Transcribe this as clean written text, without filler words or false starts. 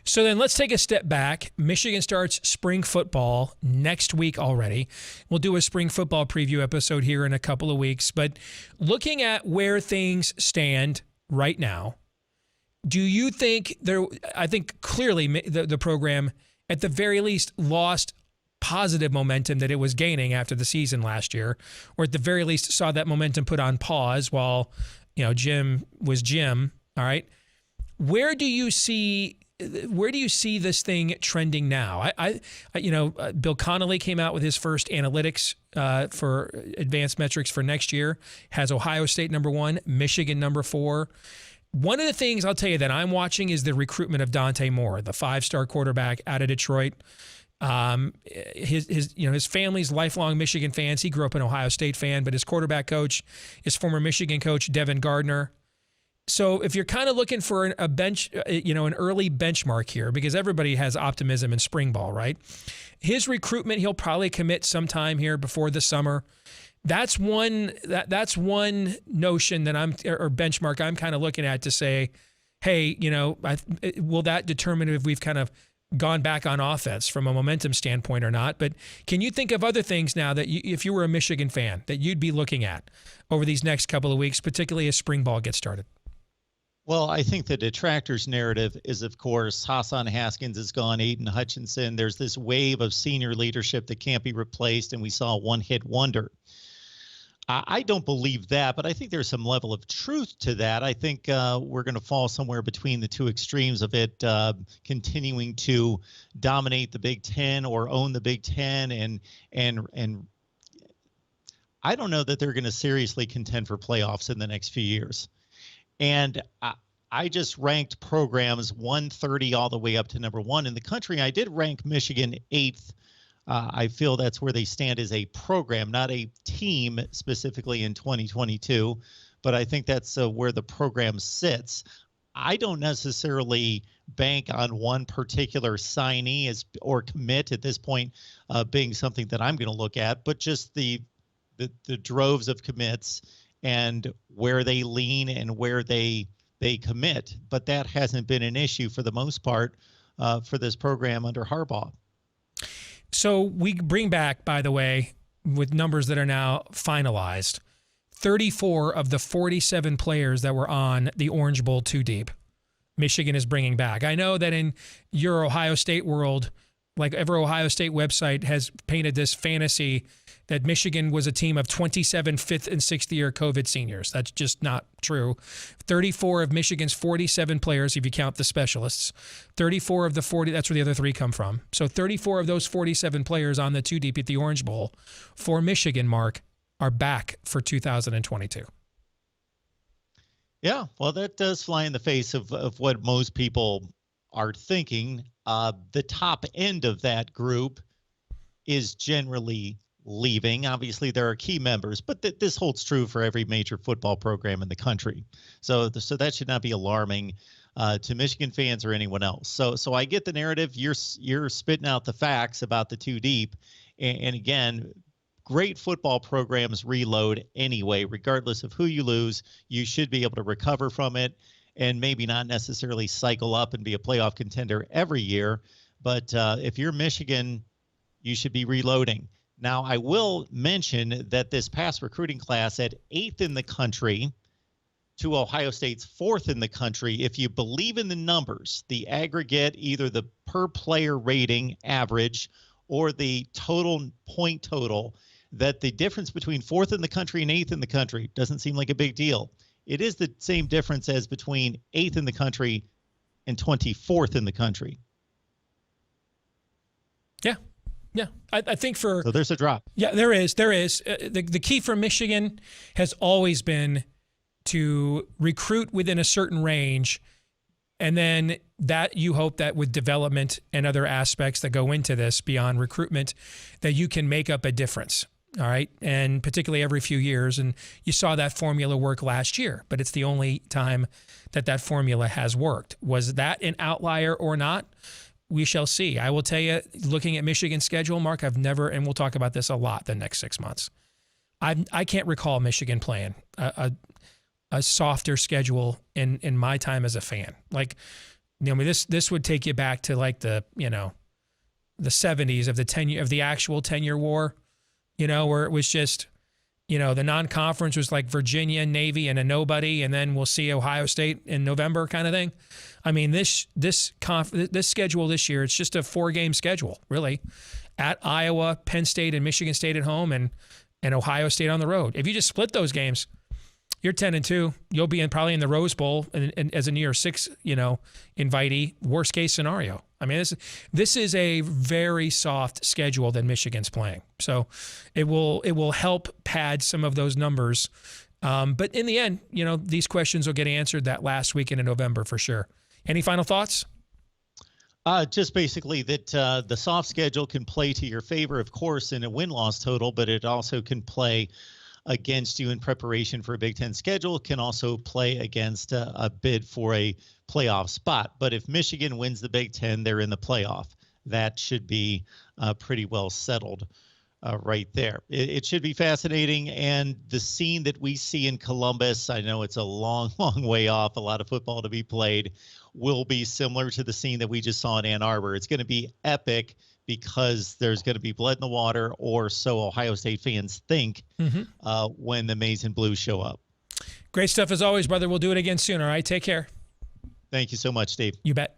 So then let's take a step back. Michigan starts spring football next week already. We'll do a spring football preview episode here in a couple of weeks. But looking at where things stand right now, do you think I think clearly the program at the very least lost positive momentum that it was gaining after the season last year, or at the very least saw that momentum put on pause while, Jim was Jim. All right. Where do you see this thing trending now? Bill Connolly came out with his first analytics for advanced metrics for next year, has Ohio State number 1, Michigan number 4. One of the things I'll tell you that I'm watching is the recruitment of Dante Moore, the 5-star quarterback out of Detroit. His family's lifelong Michigan fans. He grew up an Ohio State fan, but his quarterback coach is former Michigan coach Devin Gardner. So if you're kind of looking for an early benchmark here, because everybody has optimism in spring ball, right? His recruitment, he'll probably commit sometime here before the summer. That's one notion that or benchmark I'm kind of looking at to say, hey, will that determine if we've kind of gone back on offense from a momentum standpoint or not? But can you think of other things now that if you were a Michigan fan, that you'd be looking at over these next couple of weeks, particularly as spring ball gets started? Well, I think the detractors narrative is, of course, Hassan Haskins is gone, Aiden Hutchinson. There's this wave of senior leadership that can't be replaced, and we saw a one-hit wonder. I don't believe that, but I think there's some level of truth to that. I think we're going to fall somewhere between the two extremes of it continuing to dominate the Big Ten or own the Big Ten, and I don't know that they're going to seriously contend for playoffs in the next few years. And I just ranked programs 130 all the way up to number 1 in the country. I did rank Michigan 8th. I feel that's where they stand as a program, not a team specifically in 2022, but I think that's where the program sits. I don't necessarily bank on one particular signee or commit at this point being something that I'm going to look at, but just the droves of commits and where they lean and where they commit. But that hasn't been an issue for the most part for this program under Harbaugh. So we bring back, by the way, with numbers that are now finalized, 34 of the 47 players that were on the Orange Bowl 2 deep, Michigan is bringing back. I know that in your Ohio State world, like every Ohio State website has painted this fantasy that Michigan was a team of 27 5th and 6th year COVID seniors. That's just not true. 34 of Michigan's 47 players, if you count the specialists, 34 of the 40, that's where the other 3 come from. So 34 of those 47 players on the 2 deep at the Orange Bowl for Michigan, Mark, are back for 2022. Yeah, well, that does fly in the face of what most people are thinking. The top end of that group is generally leaving. Obviously, there are key members, but this holds true for every major football program in the country. So that should not be alarming to Michigan fans or anyone else. So I get the narrative. You're spitting out the facts about the 2 deep, and again, great football programs reload anyway, regardless of who you lose. You should be able to recover from it, and maybe not necessarily cycle up and be a playoff contender every year. But if you're Michigan, you should be reloading. Now, I will mention that this past recruiting class at 8th in the country to Ohio State's 4th in the country, if you believe in the numbers, the aggregate, either the per player rating average or the total point total, that the difference between 4th in the country and 8th in the country doesn't seem like a big deal. It is the same difference as between 8th in the country and 24th in the country. Yeah. Yeah, I think so there's a drop. Yeah, there is. The key for Michigan has always been to recruit within a certain range, and then that you hope that with development and other aspects that go into this beyond recruitment, that you can make up a difference. All right, and particularly every few years, and you saw that formula work last year, but it's the only time that formula has worked. Was that an outlier or not? We shall see. I will tell you, looking at Michigan's schedule, Mark, I've never, and we'll talk about this a lot the next 6 months, I can't recall Michigan playing a softer schedule in my time as a fan. Like, I mean, this would take you back to like the 70s of the actual 10-year war, where it was just, the non-conference was like Virginia, Navy, and a nobody, and then we'll see Ohio State in November kind of thing. I mean, this schedule this year, it's just a 4-game schedule, really, at Iowa, Penn State, and Michigan State at home, and Ohio State on the road. If you just split those games, you're 10-2. You'll be probably in the Rose Bowl and as a New Year's Six, invitee. Worst case scenario. I mean, this is a very soft schedule that Michigan's playing, so it will help pad some of those numbers. But in the end, these questions will get answered that last weekend in November for sure. Any final thoughts? Just basically that the soft schedule can play to your favor, of course, in a win-loss total, but it also can play against you in preparation for a Big Ten schedule, can also play against a bid for a playoff spot. But if Michigan wins the Big Ten, they're in the playoff. That should be pretty well settled right there. It should be fascinating. And the scene that we see in Columbus, I know it's a long, long way off, a lot of football to be played, will be similar to the scene that we just saw in Ann Arbor. It's going to be epic because there's going to be blood in the water, or so Ohio State fans think, when the Maize and Blues show up. Great stuff as always, brother. We'll do it again soon, all right? Take care. Thank you so much, Steve. You bet.